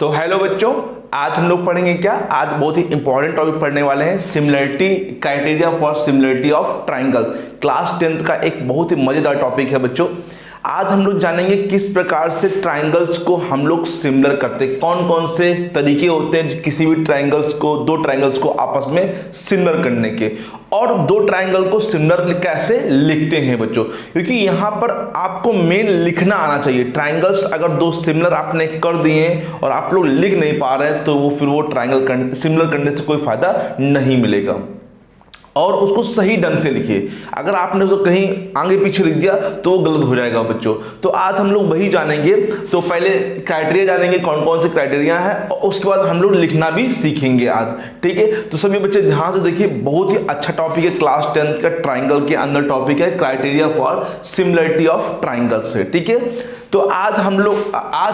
तो हेलो बच्चों, आज हम लोग पढ़ेंगे क्या। आज बहुत ही इंपॉर्टेंट टॉपिक पढ़ने वाले हैं, similarity criteria for similarity of triangle. Class 10th का एक बहुत ही मजेदार टॉपिक है बच्चों। आज हम लोग जानेंगे किस प्रकार से ट्राइंगल्स को हम लोग सिमिलर करते हैं, कौन कौन से तरीके होते हैं किसी भी ट्राइंगल्स को, दो ट्राइंगल्स को आपस में सिमिलर करने के, और दो ट्राइंगल को सिमिलर कैसे लिखते हैं बच्चों। क्योंकि यहाँ पर आपको मेन लिखना आना चाहिए। ट्राइंगल्स अगर दो सिमिलर आपने कर दिए और आप लोग लिख नहीं पा रहे हैं तो फिर वो ट्राइंगल सिमिलर करने से कोई फायदा नहीं मिलेगा। और उसको सही ढंग से लिखिए। अगर आपने उसको कहीं आगे पीछे लिख दिया तो वो गलत हो जाएगा बच्चों। तो आज हम लोग वही जानेंगे। तो पहले क्राइटेरिया जानेंगे, कौन कौन से क्राइटेरिया है, और उसके बाद हम लोग लिखना भी सीखेंगे आज। ठीक है, तो सभी बच्चे ध्यान से देखिए, बहुत ही अच्छा टॉपिक है। क्लास 10th का ट्राइंगल के अंदर टॉपिक है criteria for similarity of triangles है। ठीक है, तो आज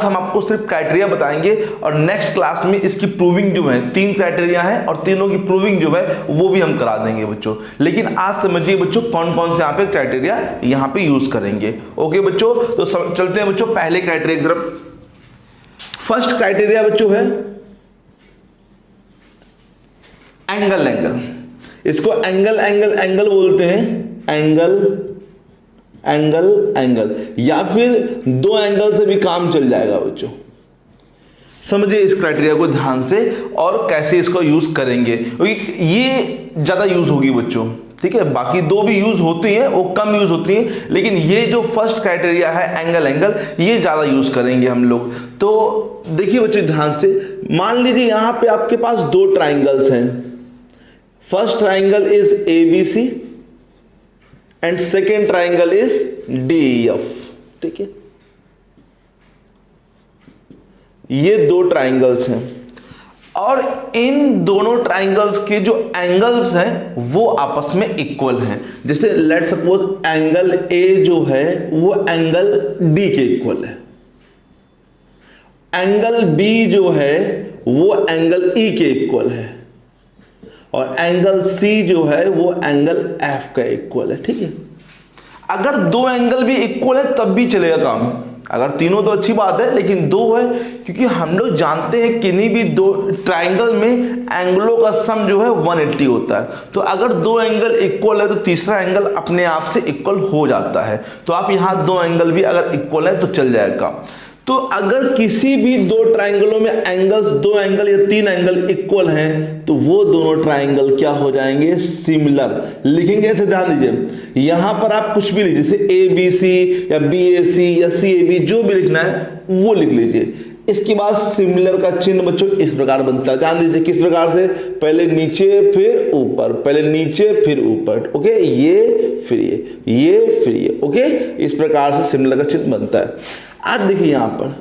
हम आपको सिर्फ क्राइटेरिया बताएंगे और नेक्स्ट क्लास में इसकी प्रूविंग जो है, 3 क्राइटेरिया है और तीनों की प्रूविंग जो है वो भी हम करा देंगे बच्चों। लेकिन आज समझिए बच्चों कौन कौन से यहाँ पे क्राइटेरिया यहाँ पे यूज करेंगे। ओके बच्चों, तो चलते हैं बच्चों पहले क्राइटेरिया की तरफ। फर्स्ट क्राइटेरिया बच्चों है एंगल। इसको एंगल बोलते हैं। एंगल या फिर दो एंगल से भी काम चल जाएगा बच्चों। समझिए इस क्राइटेरिया को ध्यान से और कैसे इसको यूज करेंगे, क्योंकि ये ज्यादा यूज होगी बच्चों। ठीक है, बाकी दो भी यूज होती हैं, वो कम यूज होती हैं, लेकिन ये जो फर्स्ट क्राइटेरिया है एंगल, ये ज्यादा यूज करेंगे हम लोग। तो देखिए बच्चों ध्यान से, मान लीजिए यहां पे आपके पास दो ट्राइंगल्स हैं। First triangle is ABC and second triangle is DEF। ठीक है, ये दो ट्राइंगल्स हैं और इन दोनों ट्राइंगल्स के जो एंगल्स हैं वो आपस में इक्वल हैं। जैसे लेट सपोज एंगल A जो है वो एंगल D के इक्वल है, एंगल B जो है वो एंगल E के इक्वल है, और एंगल C जो है वो एंगल F का इक्वल है। ठीक है, अगर दो एंगल भी इक्वल है तब भी चलेगा काम। अगर तीनों तो अच्छी बात है, लेकिन दो है, क्योंकि हम लोग जानते हैं किन्हीं भी दो ट्राइंगल में एंगलों का सम जो है 180 होता है। तो अगर दो एंगल इक्वल है तो तीसरा एंगल अपने आप से इक्वल हो जाता है। तो आप यहां दो एंगल भी अगर इक्वल है तो चल जाएगा। तो अगर किसी भी दो ट्राइंगलों में एंगल्स, दो एंगल या तीन एंगल इक्वल हैं तो वो दोनों ट्राइंगल क्या हो जाएंगे, सिमिलर। लिखेंगे ऐसे, ध्यान दीजिए, यहां पर आप कुछ भी लीजिए, जैसे ABC या BAC या CAB, जो भी लिखना है वो लिख लीजिए। इसके बाद सिमिलर का चिन्ह बच्चों इस प्रकार बनता है। ध्यान दीजिए किस प्रकार से, पहले नीचे फिर ऊपर, पहले नीचे फिर ऊपर। ओके, ये फिर ये फिर ये। ओके, इस प्रकार से सिमिलर का चिन्ह बनता है। आज देखिए यहां पर,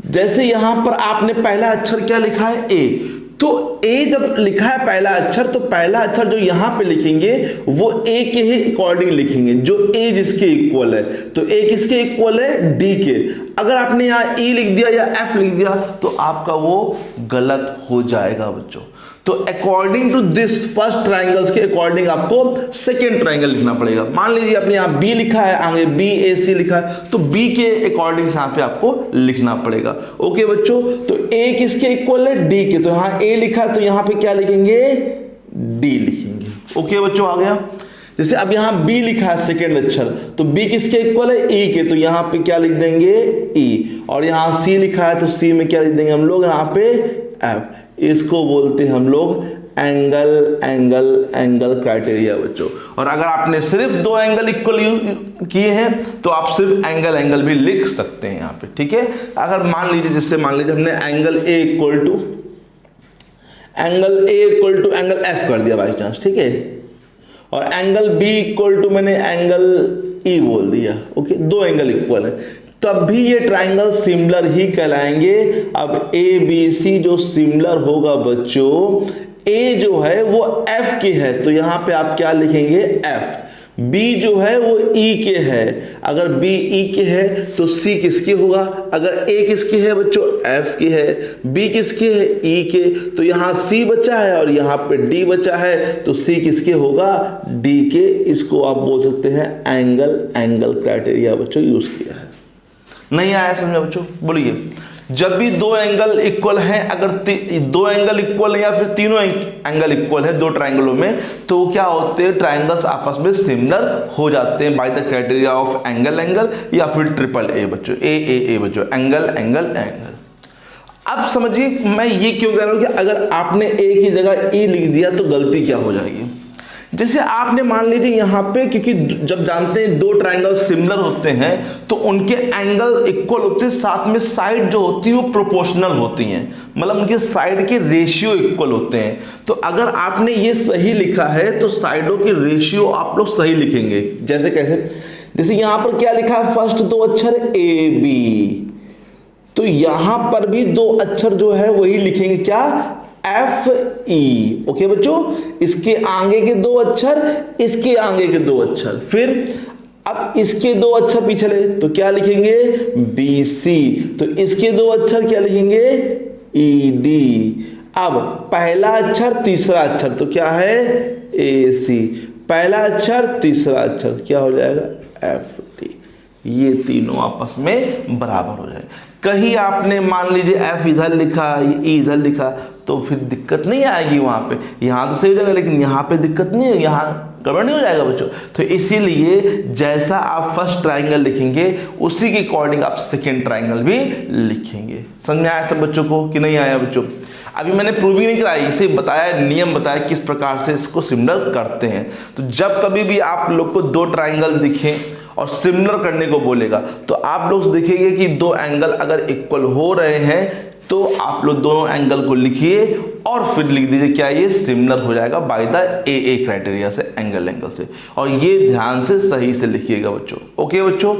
जैसे यहां पर आपने पहला अक्षर क्या लिखा है, A। तो A जब लिखा है पहला अक्षर, तो पहला अक्षर जो यहां पे लिखेंगे वो A के ही अकॉर्डिंग लिखेंगे, जो A जिसके इक्वल है। तो A किसके इक्वल है, D के। अगर आपने यहां E लिख दिया या F लिख दिया तो आपका वो गलत हो जाएगा बच्चों। तो according to this first triangles के अकॉर्डिंग आपको सेकेंड ट्राइंगल लिखना पड़ेगा। मान लीजिए आपने यहाँ B लिखा है, आगे BAC लिखा है, तो B के अकॉर्डिंग यहाँ पे आपको लिखना पड़ेगा। ओके बच्चों, तो A किसके इक्वल है, D के। तो यहाँ A लिखा है तो यहाँ पे क्या लिखेंगे, D लिखेंगे। ओके बच्चों, आ गया। जैसे अब यहाँ B लिखा है सेकेंड अक्षर, तो B किसके इक्वल है, E के। तो यहाँ पे क्या लिख देंगे, E। और यहाँ C लिखा है तो C में क्या लिख देंगे हम लोग, यहाँ पे F। इसको बोलते हैं हम लोग एंगल क्राइटेरिया बच्चों। और अगर आपने सिर्फ दो एंगल इक्वल किए हैं तो आप सिर्फ एंगल भी लिख सकते हैं यहाँ पे। ठीक है, अगर मान लीजिए हमने angle A equal to angle F कर दिया बाई चांस। ठीक है, और एंगल B इक्वल टू मैंने एंगल E बोल दिया। ओके, दो एंगल इक्वल है तब भी ये ट्राइंगल सिमिलर ही कहलाएंगे। अब ABC जो सिमिलर होगा बच्चों, A जो है वो F के है तो यहां पे आप क्या लिखेंगे, F। B जो है वो E के है, अगर B E के है तो C किसके होगा, अगर A किसके है बच्चों, F के है, B किसके है, E के। तो यहाँ C बचा है और यहाँ पे D बचा है, तो C किसके होगा, D के। इसको आप बोल सकते हैं एंगल क्राइटेरिया बच्चों यूज किया है। नहीं आया समझ बच्चों, बोलिए। जब भी दो एंगल इक्वल हैं, अगर दो एंगल इक्वल है या फिर तीनों एंगल इक्वल है दो ट्राइंगलों में, तो क्या होते हैं, ट्राइंगल्स आपस में सिमिलर हो जाते हैं by the criteria of angle angle या फिर ट्रिपल ए बच्चों, ए बच्चों, एंगल एंगल एंगल। अब समझिए मैं ये क्यों कह रहा हूं कि अगर आपने ए की जगह ई लिख दिया तो गलती क्या हो जाएगी। जैसे आपने मान लीजिए यहाँ पे, क्योंकि जब जानते हैं दो ट्राइंगल सिमिलर होते हैं तो उनके एंगल इक्वल होते हैं, साथ में साइड जो होती है वो प्रोपोर्शनल होती हैं, मतलब उनके साइड के रेशियो इक्वल होते हैं। तो अगर आपने ये सही लिखा है तो साइडों के रेशियो आप लोग सही लिखेंगे। जैसे कैसे, जैसे यहाँ पर क्या लिखा है, फर्स्ट दो अक्षर ए बी, तो यहां पर भी दो अक्षर जो है वही लिखेंगे, क्या, एफ ई। ओके बच्चों, इसके आगे के दो अक्षर, इसके आगे के दो अक्षर, फिर अब इसके दो अक्षर पीछे ले तो क्या लिखेंगे, बी सी, तो इसके दो अक्षर क्या लिखेंगे, ई डी। अब पहला अक्षर तीसरा अक्षर तो क्या है, ए सी, पहला अक्षर तीसरा अक्षर क्या हो जाएगा, एफ डी। ये तीनों आपस में बराबर हो जाए। कहीं आपने मान लीजिए एफ इधर लिखा, ई इधर लिखा, तो फिर दिक्कत नहीं आएगी वहां पे, यहां तो सही हो जाएगा, लेकिन यहां पे दिक्कत नहीं है, यहां गड़बड़ नहीं हो जाएगा बच्चों। तो इसीलिए जैसा आप फर्स्ट ट्राइंगल लिखेंगे उसी के अकॉर्डिंग आप सेकेंड ट्राइंगल भी लिखेंगे। समझ में आया सब बच्चों को कि नहीं आया बच्चों? अभी मैंने प्रूविंग नहीं कराई, इसे बताया, नियम बताया किस प्रकार से इसको सिमिलर करते हैं। तो जब कभी भी आप लोग को दो ट्राइंगल दिखें और सिमिलर करने को बोलेगा तो आप लोग देखेंगे कि दो एंगल अगर इक्वल हो रहे हैं तो आप लोग दोनों एंगल को लिखिए और फिर लिख दीजिए क्या, ये सिमिलर हो जाएगा बाय द ए क्राइटेरिया से, एंगल से। और ये ध्यान से सही से लिखिएगा बच्चों। ओके बच्चों,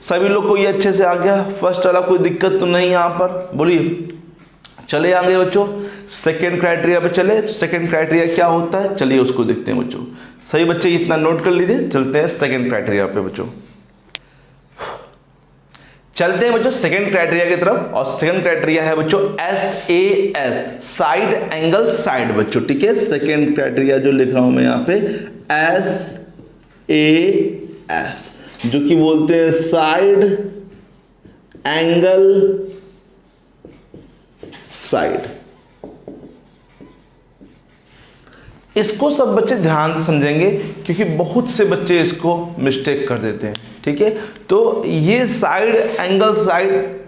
सभी लोग को ये अच्छे से आ गया? फर्स्ट वाला कोई दिक्कत तो नहीं यहाँ पर? बोलिए। चले आगे बच्चों, सेकेंड क्राइटेरिया पे चले। सेकेंड क्राइटेरिया क्या होता है, चलिए उसको देखते हैं बच्चों। सही बच्चे इतना नोट कर लीजिए, चलते हैं सेकेंड क्राइटेरिया पे बच्चों। चलते हैं बच्चों सेकेंड क्राइटेरिया की तरफ, और सेकेंड क्राइटेरिया है बच्चों SAS, साइड एंगल साइड बच्चों। ठीक है, सेकेंड क्राइटेरिया जो लिख रहा हूं मैं यहाँ पे SAS, जो कि बोलते हैं साइड एंगल साइड। इसको सब बच्चे ध्यान से समझेंगे क्योंकि बहुत से बच्चे इसको मिस्टेक कर देते हैं। ठीक है, तो ये साइड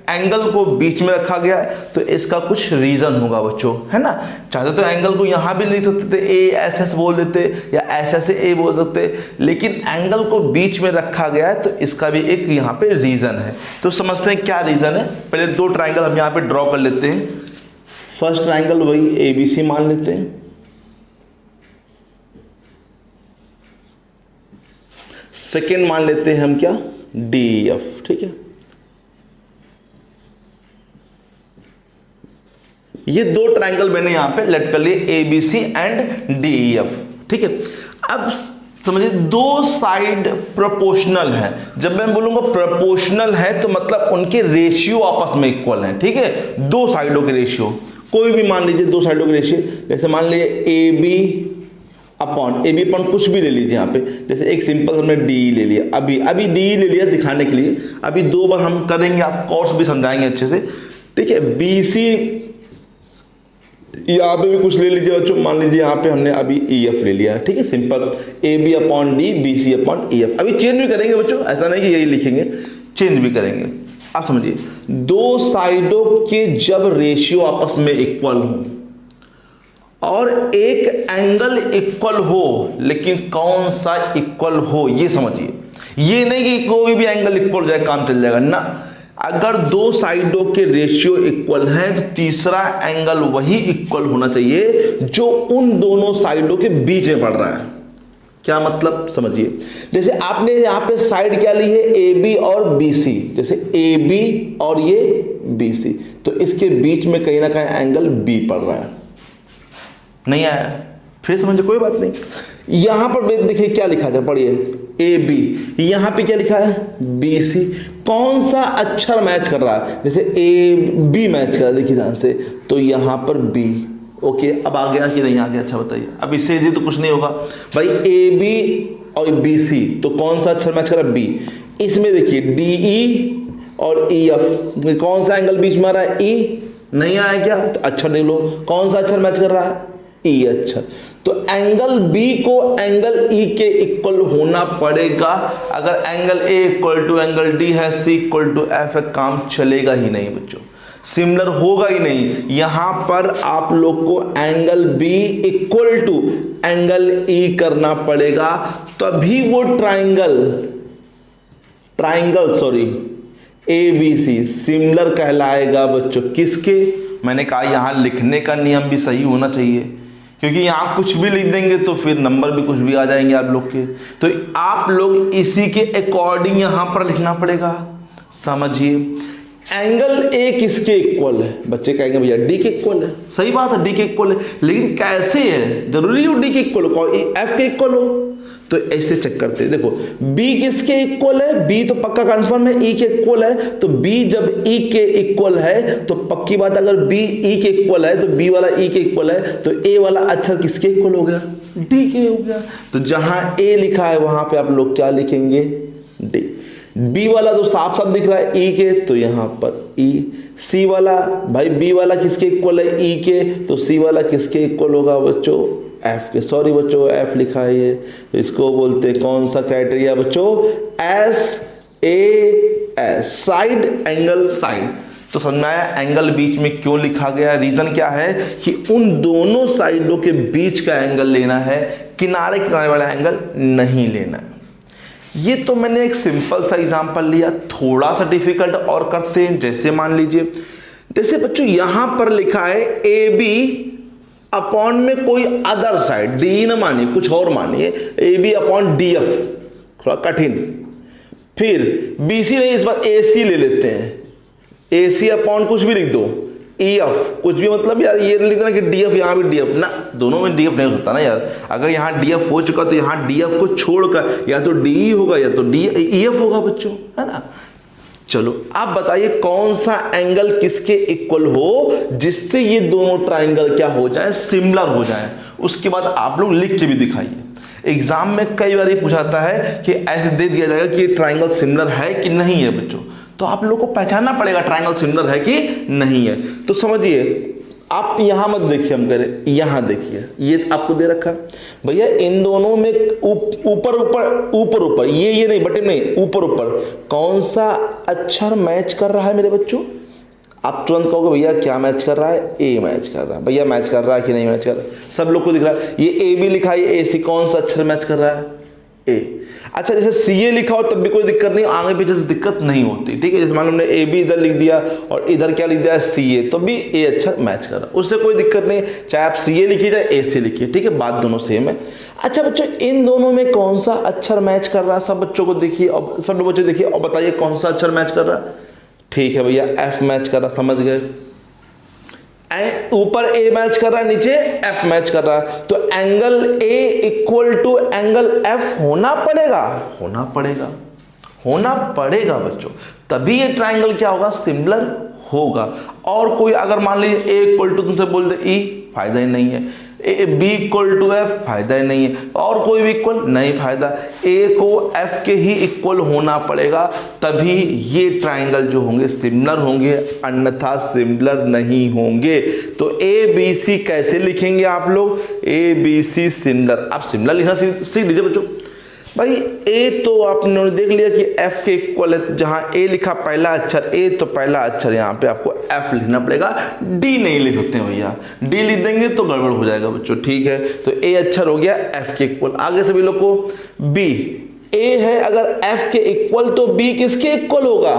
एंगल को बीच में रखा गया है, तो इसका कुछ रीजन होगा बच्चों, है ना। चाहते तो एंगल को यहां भी लिख सकते थे, ASS बोल देते या SSA बोल सकते, लेकिन एंगल को बीच में रखा गया है तो इसका भी एक यहाँ पे रीजन है। तो समझते हैं क्या रीजन है। पहले दो ट्राइंगल हम यहाँ पे ड्रॉ कर लेते हैं। फर्स्ट ट्राइंगल वही ABC मान लेते हैं, सेकेंड मान लेते हैं हम क्या, DEF। ठीक है, ये दो ट्राइंगल मैंने यहां पे लेट कर लिए, ABC एंड DEF। ठीक है, अब समझिए दो साइड प्रोपोर्शनल है। जब मैं बोलूंगा प्रोपोर्शनल है तो मतलब उनके रेशियो आपस में इक्वल है। ठीक है, दो साइडों के रेशियो, कोई भी मान लीजिए दो साइडों के रेशियो, जैसे मान लीजिए AB अपॉन कुछ भी ले लीजिए यहाँ पे, जैसे एक सिंपल हमने D ले लिया, अभी D ले लिया दिखाने के लिए, अभी दो बार हम करेंगे, आप कोर्स भी समझाएंगे अच्छे से। ठीक है, BC यहाँ पे भी कुछ ले लीजिए बच्चों, मान लीजिए यहाँ पे हमने अभी EF ले लिया। ठीक है, simple AB upon D, BC upon EF। अभी चेंज भी करेंगे बच्चों, ऐसा नहीं कि यही लिखेंगे, चेंज भी करेंगे। आप समझिए, दो साइडों के जब रेशियो आपस में इक्वल हो और एक एंगल इक्वल हो, लेकिन कौन सा इक्वल हो ये समझिए। ये नहीं कि कोई भी एंगल इक्वल हो जाए काम चल जाएगा ना। अगर दो साइडों के रेशियो इक्वल हैं तो तीसरा एंगल वही इक्वल होना चाहिए जो उन दोनों साइडों के बीच में पड़ रहा है। क्या मतलब समझिए, जैसे आपने यहाँ पे साइड क्या ली है, AB और BC, जैसे AB और ये BC, तो इसके बीच में कहीं ना कहीं एंगल B पड़ रहा है। नहीं आया, फिर समझिए, कोई बात नहीं। यहां पर देखिए क्या लिखा था, पढ़िए, AB, यहां पे क्या लिखा है, BC। कौन सा अक्षर मैच कर रहा है, जैसे AB मैच कर रहा है, देखिए ध्यान से, तो यहां पर B। ओके, अब आ गया कि नहीं आ गया, अच्छा बताइए। अब इससे तो कुछ नहीं होगा भाई, AB और BC, तो कौन सा अक्षर मैच कर रहा है, B। इसमें देखिए DE और ई एफ, कौन सा एंगल बीच में आ रहा है? ई। नहीं आया क्या? तो अक्षर देख लो, कौन सा अक्षर मैच कर रहा है? ई अक्षर। तो एंगल बी को एंगल ई के इक्वल होना पड़ेगा। अगर angle A equal to angle D है, सी इक्वल टू एफ है, काम चलेगा ही नहीं बच्चों, सिमिलर होगा ही नहीं। यहां पर आप लोग को angle B equal to angle E करना पड़ेगा, तभी वो triangle sorry A B C similar कहलाएगा बच्चों। किसके? मैंने कहा यहां लिखने का नियम भी सही होना चाहिए, क्योंकि यहां कुछ भी लिख देंगे तो फिर नंबर भी कुछ भी आ जाएंगे आप लोग के। तो आप लोग इसी के अकॉर्डिंग यहां पर लिखना पड़ेगा। समझिए, एंगल ए किसके इक्वल है? बच्चे कहेंगे भैया डी के इक्वल है। सही बात है, डी के इक्वल है, लेकिन कैसे है? जरूरी हो डी के इक्वल हो, एफ के इक्वल हो? तो ऐसे चेक करते हैं। देखो B किसके इक्वल है? B तो पक्का कंफर्म है E के इक्वल है। तो B जब E के इक्वल है तो पक्की बात, अगर B E के इक्वल है तो B वाला E के इक्वल है, तो A वाला अक्षर किसके इक्वल हो गया? D के हो गया। तो जहां A लिखा है वहां पे आप लोग क्या लिखेंगे? D। B वाला तो साफ साफ दिख रहा है E के, तो यहां पर E। C वाला, भाई B वाला किसके इक्वल है? E के, तो C वाला किसके इक्वल होगा बच्चों? एफ के। सॉरी बच्चों, एफ लिखा है ये, तो इसको बोलते हैं कौन सा क्राइटेरिया बच्चों? S A S, side angle side. तो समझ में आया एंगल बीच में क्यों लिखा गया? रीजन क्या है कि उन दोनों साइडों के बीच का एंगल लेना है, किनारे किनारे वाला एंगल नहीं लेना है। ये तो मैंने एक सिंपल सा एग्जांपल लिया, थोड़ा सा डिफिकल्ट और करते हैं। जैसे मान लीजिए, जैसे बच्चों यहां पर लिखा है ए बी अपॉन में कोई अदर साइड, डी न मानिए, कुछ और मानिए, A B upon D F, थोड़ा कठिन। फिर बी सी नहीं, इस बार ए सी ले लेते हैं, ए सी अपॉन कुछ भी लिख दो, ई एफ कुछ भी, मतलब यार ये लिख देना कि डी एफ, यहाँ भी डी एफ ना, दोनों में डी एफ नहीं होता ना यार। अगर यहाँ डी एफ हो चुका तो यहाँ डी एफ को छोड़कर या तो डी होगा या तो डी ई एफ होगा बच्चों, है ना। चलो आप बताइए कौन सा एंगल किसके इक्वल हो जिससे ये दोनों ट्राइंगल क्या हो जाए? सिमिलर हो जाए। उसके बाद आप लोग लिख के भी दिखाइए। एग्जाम में कई बार ये पूछाता है कि ऐसे दे दिया जाएगा कि ये ट्राइंगल सिमिलर है कि नहीं है बच्चों, तो आप लोग को पहचानना पड़ेगा ट्राइंगल सिमिलर है कि नहीं है। तो समझिए, आप यहां मत देखिए, हम कह रहे यहां देखिए, ये आपको दे रखा भैया इन दोनों में ऊपर ऊपर ये नहीं, बटे नहीं, ऊपर कौन सा अक्षर मैच कर रहा है मेरे बच्चों? आप तुरंत कहोगे भैया क्या मैच कर रहा है? ए मैच कर रहा है। भैया मैच कर रहा है कि नहीं मैच कर रहा है? सब लोग को दिख रहा है। ये ए बी लिखा है, ए सी, कौन सा अक्षर मैच कर रहा है? ए। अच्छा, जैसे सी ए लिखा हो तब भी कोई दिक्कत नहीं, आगे पीछे से दिक्कत नहीं होती, ठीक है। जैसे मान लो हमने ए बी इधर लिख दिया और इधर क्या लिख दिया? सी ए, तो भी ए अक्षर मैच कर रहा है, उससे कोई दिक्कत नहीं, चाहे आप सी ए लिखिए चाहे ए सी लिखिए, ठीक है, बात दोनों सेम है। अच्छा बच्चों, इन दोनों में कौन सा अक्षर मैच कर रहा है? सब बच्चों को देखिए और सब बच्चे देखिए और बताइए कौन सा अक्षर मैच कर रहा है? ठीक है भैया, एफ मैच कर रहा, समझ गए। ऊपर ए मैच कर रहा है, नीचे एफ मैच कर रहा है, तो angle A equal to angle F होना पड़ेगा बच्चों, तभी ये ट्राइंगल क्या होगा? सिमिलर होगा। और कोई अगर मान लीजिए ए इक्वल टू तुमसे बोल दे ई, फायदा ही नहीं है। A B equal to F, फायदा ही नहीं है। और कोई भी इक्वल नहीं, फायदा। ए को एफ के ही इक्वल होना पड़ेगा, तभी ये ट्राइंगल जो होंगे सिमिलर होंगे, अन्यथा सिमिलर नहीं होंगे। तो ए बी सी कैसे लिखेंगे आप लोग? A B C similar. आप सिमिलर लिखना सीख लीजिए बच्चों। भाई ए तो आपने देख लिया कि एफ के इक्वल है, जहां ए लिखा पहला अक्षर ए, तो पहला अक्षर यहाँ पे आपको एफ लिखना पड़ेगा, डी नहीं लिख सकते भैया, डी लिख देंगे तो गड़बड़ हो जाएगा बच्चों, ठीक है। तो ए अक्षर हो गया एफ के इक्वल। आगे सभी लोग को बी, ए है अगर एफ के इक्वल तो बी किसके इक्वल होगा?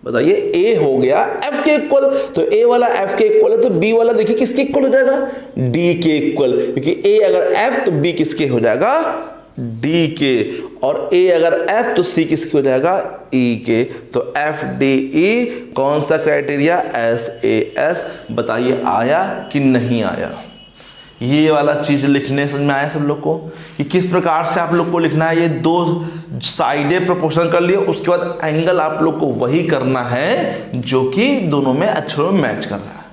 बताइए, ए हो गया एफ के इक्वल, तो ए वाला एफ के इक्वल है, तो बी वाला देखिए किसके इक्वल हो जाएगा? डी के इक्वल, क्योंकि ए अगर एफ तो बी किसके हो जाएगा? डी के। और ए अगर एफ तो सी किसकी हो जाएगा? ई के। तो एफ डी ई कौन सा क्राइटेरिया? S A S. बताइए आया कि नहीं आया? ये वाला चीज लिखने समझ में आया सब लोग को कि किस प्रकार से आप लोग को लिखना है? ये दो साइडें प्रोपोर्शन कर लिए, उसके बाद एंगल आप लोग को वही करना है जो कि दोनों में अक्षरों में मैच कर रहा है,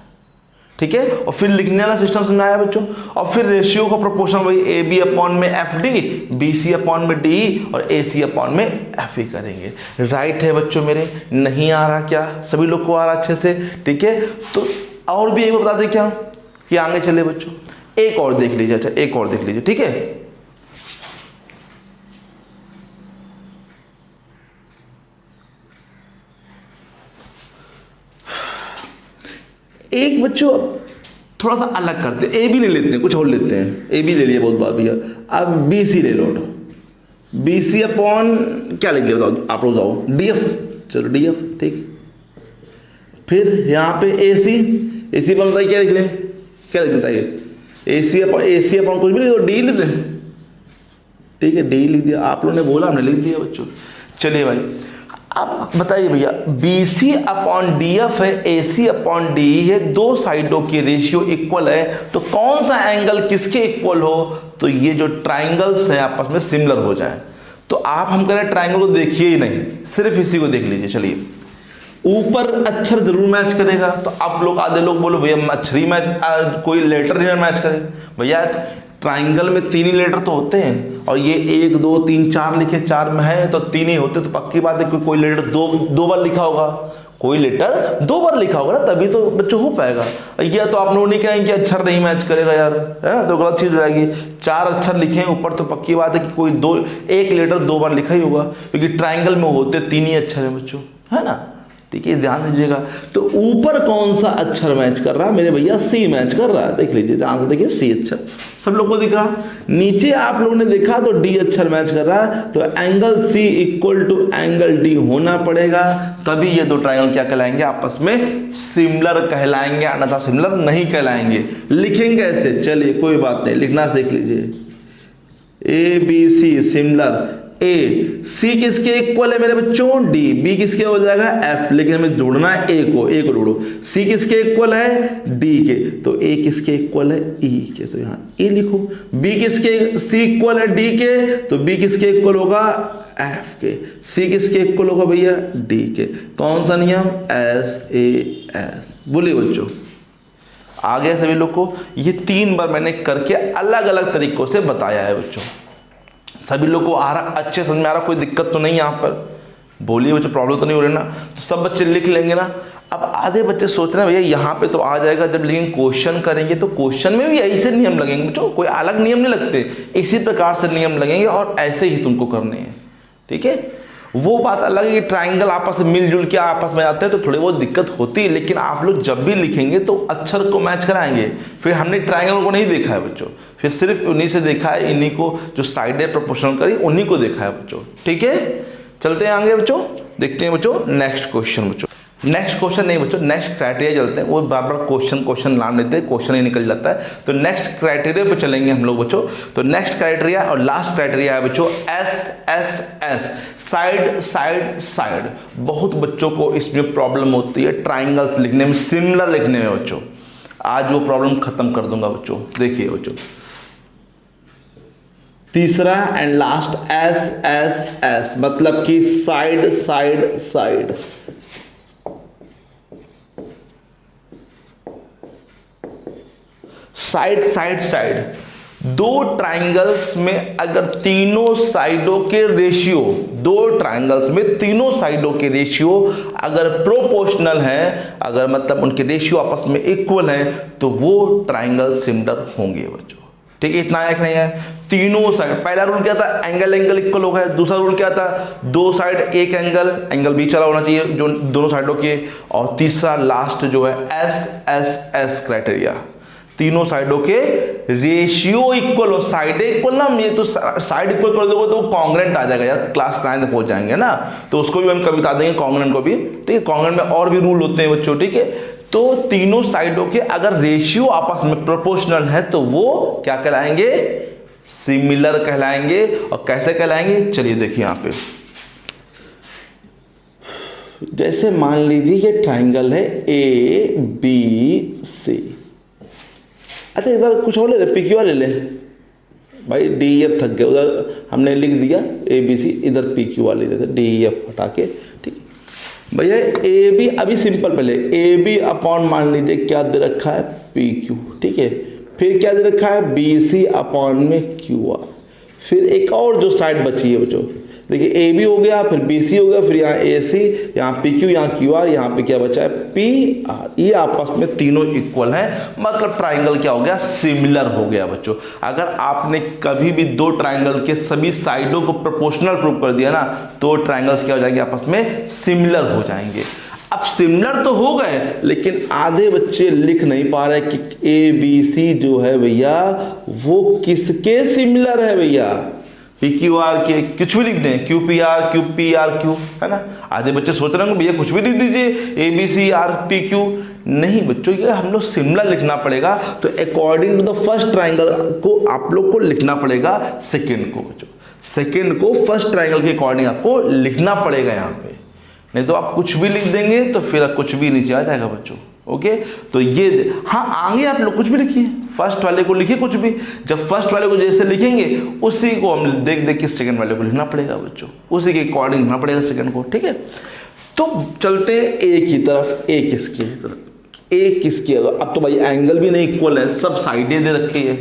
ठीक है। और फिर लिखने वाला सिस्टम समझ आया बच्चों। और फिर रेशियो का प्रोपोर्शन वही ए बी अपॉन में F D, B C upon में डी और ए सी अपॉन में एफ ही करेंगे। राइट है बच्चों मेरे, नहीं आ रहा क्या? सभी लोग को आ रहा अच्छे से, ठीक है। तो और भी एक बार बता दें क्या कि आगे चले बच्चों, एक और देख लीजिए। अच्छा एक और देख लीजिए, ठीक है। एक बच्चों थोड़ा सा अलग करते हैं, ए बी नहीं लेते हैं, कुछ और लेते हैं। ए बी ले लिया बहुत बात भैया, अब बी सी ले लो। बी सी अपॉन क्या लिख दिया बताओ आप लोग, जाओ डी एफ, चलो डी एफ, ठीक। फिर यहाँ पे ए सी पर बताइए क्या लिख लें, क्या लिख देता है ए सी अपॉन कुछ भी लिख दो, डी लिख दें, ठीक है। डी लिख दिया, आप लोगों ने बोला हमने लिख दिया बच्चों। चलिए भाई अब बताइए भैया, B C upon D F है, ए सी अपॉन डी है, दो साइडों की रेशियो इक्वल है, तो कौन सा एंगल किसके इक्वल हो? तो ये जो ट्राइंगल्स हैं आपस में सिमिलर हो जाए। तो आप हम कह रहे हैं ट्राइंगल को देखिए ही नहीं, सिर्फ इसी को देख लीजिए। चलिए ऊपर अक्षर जरूर मैच करेगा, तो आप लोग आधे लोग बोलो भैया अक्षर ही मैच, कोई लेटर नहीं मैच करे। भैया ट्राइंगल में 3 ही लेटर तो होते हैं, और ये 1 2 3 4 लिखे, 4 में है तो 3 ही होते, तो पक्की बात है कोई लेटर दो बार लिखा होगा, कोई लेटर 2 बार लिखा होगा ना, तभी तो बच्चों हो पाएगा। या तो आप लोगों ने कहा कि अक्षर नहीं मैच करेगा यार, है ना, तो गलत चीज हो जाएगी। 4 अक्षर लिखे हैं ऊपर, तो पक्की बात है कि कोई एक लेटर 2 बार लिखा ही होगा, क्योंकि ट्राइंगल में होते 3 ही अक्षर है बच्चों, है ना, ठीक है, ध्यान दीजिएगा। तो ऊपर कौन सा अक्षर मैच कर रहा है मेरे भैया? सी मैच कर रहा है, देख लीजिए ध्यान से, देखिए सी अक्षर सब लोग को दिख रहा। नीचे आप लोगों ने देखा तो डी अक्षर मैच कर रहा है, तो angle C equal to angle D होना पड़ेगा, तभी ये दो ट्राइंगल क्या कहलाएंगे? आपस में सिमिलर कहलाएंगे, अन्यथा सिमिलर नहीं कहलाएंगे। लिखेंगे ऐसे, चलिए कोई बात नहीं, लिखना सीख लीजिए। ए बी सी सिमिलर, ए सी किसके इक्वल है मेरे बच्चों? डी। बी किसके हो जाएगा? एफ, लेकिन हमें जोड़ना है ए को जोड़ो। सी किसके इक्वल है? डी के, तो ए किसके इक्वल है? ई के, तो यहाँ ए लिखो। बी किसके, सी इक्वल है डी के, तो बी किसके इक्वल होगा? एफ के। सी किसके इक्वल होगा भैया? डी के। कौन सा नियम? S A S. बोलिए बच्चों, आ गया सभी लोग को? ये 3 बार मैंने करके अलग अलग तरीकों से बताया है बच्चों। सभी लोग को आ रहा, अच्छे समझ में आ रहा, कोई दिक्कत तो नहीं यहाँ पर? बोलिए बच्चों, प्रॉब्लम तो नहीं हो रही ना? तो सब बच्चे लिख लेंगे ना? अब आधे बच्चे सोच रहे हैं भैया यहाँ पे तो आ जाएगा, जब लेकिन क्वेश्चन करेंगे तो क्वेश्चन में भी ऐसे नियम लगेंगे बच्चों, कोई अलग नियम नहीं लगते, इसी प्रकार से नियम लगेंगे और ऐसे ही तुमको करने हैं, ठीक है। वो बात अलग है कि ट्राइंगल आपस में मिलजुल के आपस में आते हैं तो थोड़ी बहुत दिक्कत होती है, लेकिन आप लोग जब भी लिखेंगे तो अक्षर को मैच कराएंगे। फिर हमने ट्राइंगल को नहीं देखा है बच्चों, फिर सिर्फ उन्हीं से देखा है, इन्हीं को जो साइडेड प्रोपोर्शनल करी उन्हीं को देखा है बच्चों, ठीक है। चलते हैं आगे बच्चों, देखते हैं बच्चों नेक्स्ट क्वेश्चन। बच्चों नेक्स्ट क्वेश्चन नहीं बच्चों, नेक्स्ट क्राइटेरिया चलते हैं। वो बार बार क्वेश्चन नाम लेते हैं, क्वेश्चन ही निकल जाता है। तो नेक्स्ट क्राइटेरिया पे चलेंगे हम लोग बच्चों। तो नेक्स्ट क्राइटेरिया और लास्ट क्राइटेरिया है बच्चों S S S, side side side. बहुत बच्चों को इसमें प्रॉब्लम होती है ट्राइंगल्स लिखने में, सिमिलर लिखने में बच्चों। आज वो प्रॉब्लम खत्म कर दूंगा बच्चों। देखिए बच्चों, तीसरा and last S S S, मतलब कि side side side. Side side side, दो ट्राइंगल्स में अगर तीनों साइडों के रेशियो, दो ट्राइंगल्स में तीनों साइडों के रेशियो अगर प्रोपोर्शनल है, अगर मतलब उनके रेशियो आपस में इक्वल है, तो वो ट्राइंगल सिमिलर होंगे बच्चों, ठीक है। इतना एक नहीं है, तीनों साइड। पहला रूल क्या था? एंगल इक्वल होगा। दूसरा रूल क्या था? दो साइड एक एंगल बीच वाला होना चाहिए जो दोनों साइडों के। और तीसरा लास्ट जो है एस एस एस क्राइटेरिया, तीनों साइडों के रेशियो इक्वल हो। साइड इक्वल ना, ये तो साइड इक्वल कर दोगे तो कॉन्ग्रेंट आ जाएगा यार, क्लास 9 में पहुंच जाएंगे ना, तो उसको भी हम कभी बता देंगे कॉन्ग्रेंट को भी, ठीक है। कॉन्ग्रेंट में और भी रूल होते हैं बच्चों, ठीक है। तो तीनों साइडों के अगर रेशियो आपस में प्रोपोर्शनल है तो वो क्या कहलाएंगे? सिमिलर कहलाएंगे। और कैसे कहलाएंगे? चलिए देखिए यहाँ पे, जैसे मान लीजिए ये ट्राइंगल है ए बी सी। अच्छा इधर कुछ और ले ले, पी क्यू आर ले ले भाई, डी एफ थक गए, उधर हमने लिख दिया ए बी सी, इधर पी क्यू आर ले देते, डी एफ हटा के, ठीक है। भैया ए बी, अभी सिंपल पहले ए बी अपॉन मान लीजिए क्या दे रखा है पी क्यू, ठीक है। फिर क्या दे रखा है बी सी अपॉन में क्यू आर। फिर एक और जो साइड बची है बच्चों, देखिए ए बी हो गया, फिर बी सी हो गया, फिर यहाँ ए सी, यहाँ पी क्यू, यहाँ क्यू आर, यहाँ पे क्या बचा है पी आर। ये आपस में तीनों इक्वल है, मतलब ट्राइंगल क्या हो गया सिमिलर हो गया बच्चों। अगर आपने कभी भी दो ट्राइंगल के सभी साइडों को प्रोपोर्शनल प्रूव कर दिया ना, तो ट्राइंगल्स क्या हो जाएंगे आपस में सिमिलर हो जाएंगे। अब सिमिलर तो हो गए, लेकिन आधे बच्चे लिख नहीं पा रहे कि ए बी सी जो है भैया वो किसके सिमिलर है भैया, पी क्यू आर के, कुछ भी लिख दें क्यू पी आर क्यू, है ना। आधे बच्चे सोच रहे होंगे भैया कुछ भी लिख दीजिए A B C R P Q. नहीं बच्चों, ये हम लोग सिमिलर लिखना पड़ेगा, तो according to the first triangle को आप लोग को लिखना पड़ेगा सेकेंड को बच्चों, सेकेंड को फर्स्ट ट्राइंगल के अकॉर्डिंग आपको लिखना पड़ेगा यहाँ पे, नहीं तो आप कुछ भी लिख देंगे तो फिर कुछ भी नीचे आ जाएगा बच्चों। ओके, तो ये हाँ आगे आप लोग कुछ भी लिखिए, फर्स्ट वाले को लिखिए कुछ भी, जब फर्स्ट वाले को जैसे लिखेंगे उसी को हम देख देख के सेकंड वाले को लिखना पड़ेगा बच्चों, उसी के अकॉर्डिंग लिखना पड़ेगा सेकंड को, ठीक है। तो चलते हैं ए की तरफ, ए किसकी तरफ, ए किसकी, अब तो भाई एंगल भी नहीं इक्वल है, सब साइडें दे रखी है।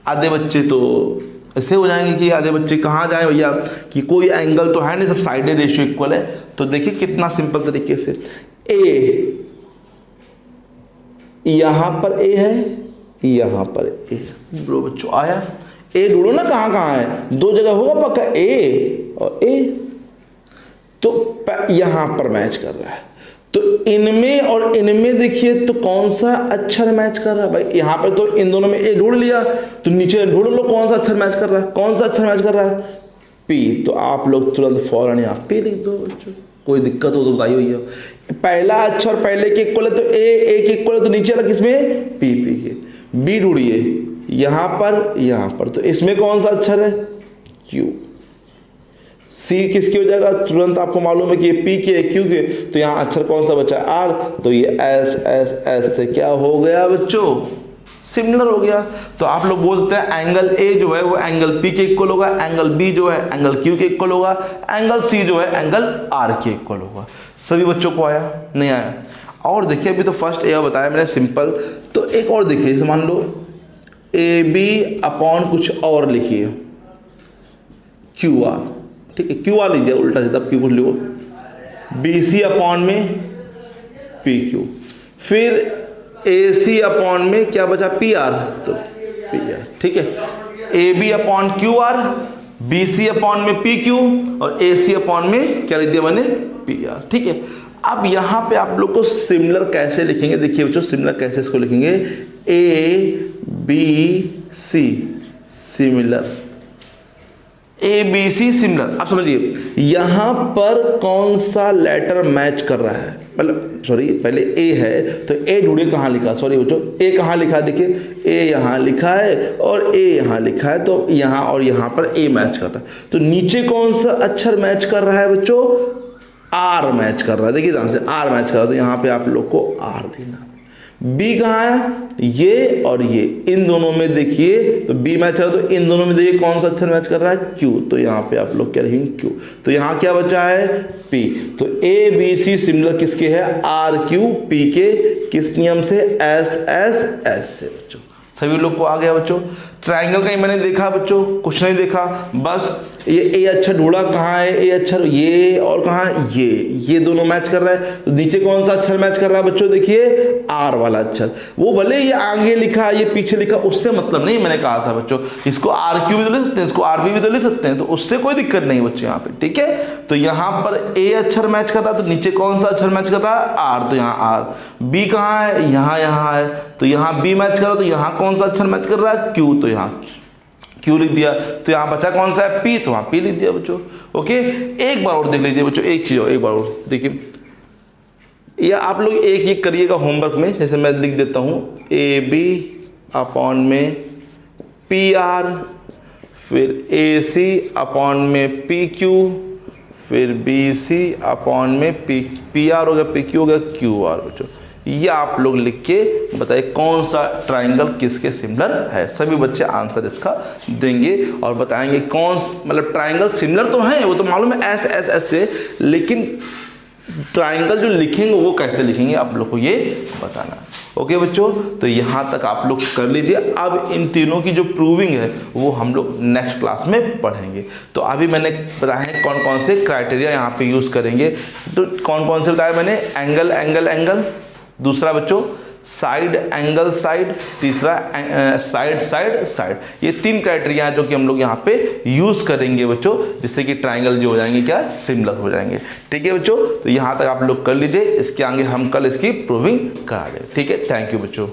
आधे बच्चे तो ऐसे हो जाएंगे कि आधे बच्चे कहाँ जाएं भैया कि कोई एंगल तो है नहीं, सब साइडें रेशियो इक्वल है। तो देखिए कितना सिंपल तरीके से, ए यहां पर ए है, यहां पर ए है, ब्रो बच्चों आया। ए ढूंढो ना कहां कहां है, दो जगह होगा पक्का ए और ए, तो यहां पर मैच कर रहा है। तो इनमें और इनमें देखिए तो कौन सा अक्षर मैच कर रहा है भाई, यहां पर तो इन दोनों में ए ढूंढ लिया, तो नीचे ढूंढ लो कौन सा अक्षर मैच कर रहा है, कौन सा अक्षर मैच कर रहा है पी। तो आप लोग तुरंत फौरन यहाँ पी लिख दो बच्चों, कोई दिक्कत हो तो बताइए भैया। पहला अक्षर पहले के इक्वल है तो ए के इक्वल है, तो नीचे वाला किसमें पी के। बी ढूंढिए यहां पर, तो इसमें कौन सा अक्षर है क्यू। सी किसकी हो जाएगा, तुरंत आपको मालूम है कि ये पी के क्यू के, तो यहाँ अक्षर कौन सा बचा है आर, तो ये एस एस एस से क्या हो गया बच्चों सिमिलर हो गया। तो आप लोग बोलते हैं एंगल ए जो है वो एंगल पी के इक्वल होगा, एंगल बी जो है एंगल क्यू के इक्वल होगा, एंगल सी जो है एंगल आर के इक्वल होगा। सभी बच्चों को आया नहीं आया। और देखिए अभी तो फर्स्ट ए बताया मैंने सिंपल, तो एक और देखिए, जैसे मान लो ए बी अपॉन कुछ और लिखिए क्यू आर, ठीक है क्यू आर लीजिए उल्टा सीधा क्यू कुछ लिखो, बी सी अपॉन में पी क्यू, फिर ए सी अपॉन में क्या बचा पी आर, तो पी आर, ठीक है। A B upon Q R, B C upon में पी क्यू और ए सी अपॉन में क्या लिख दिया मैंने पी आर, ठीक है। अब यहां पे आप लोग को सिमिलर कैसे लिखेंगे, देखिए बच्चों सिमिलर कैसे इसको लिखेंगे, A B C similar, A B C similar. आप समझिए यहां पर कौन सा लेटर मैच कर रहा है, मतलब सॉरी पहले ए है तो ए ढूंढिए कहाँ लिखा, सॉरी बच्चों ए कहाँ लिखा है, देखिए ए यहाँ लिखा है और ए यहाँ लिखा है, तो यहाँ और यहाँ पर ए मैच कर रहा है। तो नीचे कौन सा अक्षर मैच कर रहा है बच्चों, आर मैच कर रहा है, देखिए ध्यान से आर मैच कर रहा है, तो यहाँ पे आप लोग को आर देना। बी कहाँ है, ये और ये, इन दोनों में देखिए तो बी मैच कर रहा है, तो इन दोनों में देखिए कौन सा अक्षर मैच कर रहा है क्यू, तो यहाँ पे आप लोग क्या लिखेंगे क्यू। तो यहाँ क्या बचा है पी, तो ए बी सी सिमिलर किसके है आर क्यू पी के, किस नियम से एस एस एस से बच्चों। सभी लोग को आ गया बच्चों। ट्राइंगल कहीं मैंने देखा बच्चों, कुछ नहीं देखा, बस ये ए अक्षर ढूंढा कहाँ है, ए अक्षर ये और कहाँ ये दोनों मैच कर रहा है। तो नीचे कौन सा अक्षर मैच कर रहा है बच्चों, देखिए आर वाला अक्षर। वो भले ये आगे लिखा ये पीछे लिखा उससे मतलब नहीं, मैंने कहा था बच्चों इसको आर क्यू भी तो ले सकते हैं, इसको आर बी भी तो ले सकते हैं, तो उससे कोई दिक्कत नहीं बच्चों यहाँ पे, ठीक है। तो यहाँ पर ए अक्षर मैच कर रहा है, तो नीचे कौन सा अक्षर मैच कर रहा है आर, तो यहाँ आर। बी कहाँ है, यहाँ है, तो यहाँ बी मैच कर रहा है, तो यहाँ कौन सा अक्षर मैच कर रहा है क्यू, तो यहाँ क्यू लिख दिया। तो यहाँ बचा कौन सा है पी, तो वहाँ पी लिख दिया बच्चों। ओके, एक बार और देख लीजिए बच्चों, एक चीज और एक बार और देखिए, या आप लोग एक ही करिएगा होमवर्क में, जैसे मैं लिख देता हूँ ए बी अपॉन में पी आर, फिर ए सी अपॉन में पी क्यू, फिर बी सी अपॉन में पी आर हो गया, पी क्यू हो गया, क्यू आर बच्चों। ये आप लोग लिख के बताइए कौन सा ट्राइंगल किसके सिमिलर है। सभी बच्चे आंसर इसका देंगे और बताएंगे कौन, मतलब ट्राइंगल सिमिलर तो है वो तो मालूम है एस एस एस से, लेकिन ट्राइंगल जो लिखेंगे वो कैसे लिखेंगे आप लोग को ये बताना है। ओके बच्चों, तो यहाँ तक आप लोग कर लीजिए। अब इन तीनों की जो प्रूविंग है वो हम लोग नेक्स्ट क्लास में पढ़ेंगे। तो अभी मैंने बताया है कौन कौन से क्राइटेरिया यहाँ पे यूज़ करेंगे। तो कौन कौन से बताया मैंने, एंगल एंगल एंगल, दूसरा बच्चों साइड एंगल साइड, तीसरा साइड साइड साइड। ये 3 क्राइटेरिया है जो कि हम लोग यहाँ पे यूज़ करेंगे बच्चों, जिससे कि ट्राइंगल जो हो जाएंगे क्या, सिमिलर हो जाएंगे। ठीक है बच्चों, तो यहाँ तक आप लोग कर लीजिए, इसके आगे हम कल इसकी प्रूविंग करा दें। ठीक है, थैंक यू बच्चों।